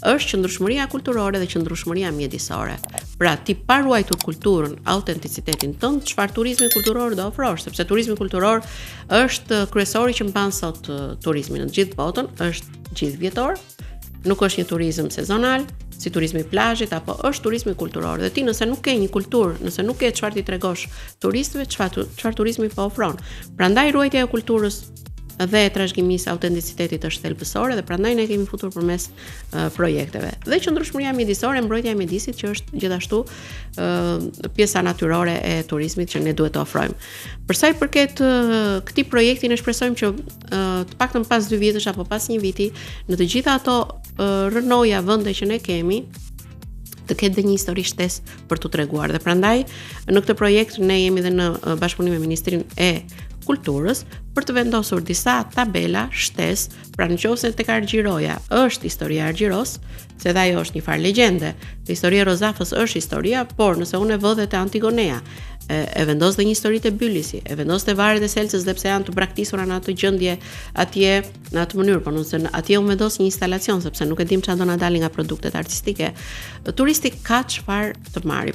është qëndrueshmëria kulturore dhe qëndrueshmëria mjedisore. Pra, ti pa ruajtur kulturën, autenticitetin tënd, çfarë turizmi kulturor do ofrosh, sepse turizmi kulturor është kryesori që mban sot turizmin në gjithë botën, është gjithëvjetor, nuk është një turizëm sezonal, si turizmi i plazhit apo është turizmi kulturor. Dhe ti nëse nuk ke një kulturë, nëse nuk ke çfarë ti tregosh turistëve, çfarë turizmi po ofron. Prandaj ruajtja e kulturës dhe trashëgimisë autenticitetit është thelbësore dhe prandaj ne kemi futur përmes projekteve. Dhe qëndrueshmëria mjedisore, mbrojtja e mjedisit që është gjithashtu pjesa natyrore e turizmit që ne duhet të ofrojmë. Për sa i përket këtij projekti, ne shpresojmë që të paktën pas 2 vjetësh apo pas 1 viti, në të gjitha ato rënoja vende që ne kemi, të ketë dhe një histori shtesë për t'u treguar. Dhe prandaj në këtë projekt ne jemi dhe në bashkëpunim me Ministrinë e Kulturës për të vendosur disa tabela shtesë, pra nëse tek Argjiroja është historia e Argjiros, se dhe ajo është një farë legjende, historia e Rozafës është historia, por nëse unë e vë dhe te Antigonea, e vendos dhe një histori të Bylisi, e vendos të Varet e Selcës dhe pse janë të braktisura në atë gjendje atje në atë mënyrë, por nëse atje u vendos një instalacion sepse nuk e dim çfarë do na dalin nga produktet artistike, turisti ka çfarë të marrë.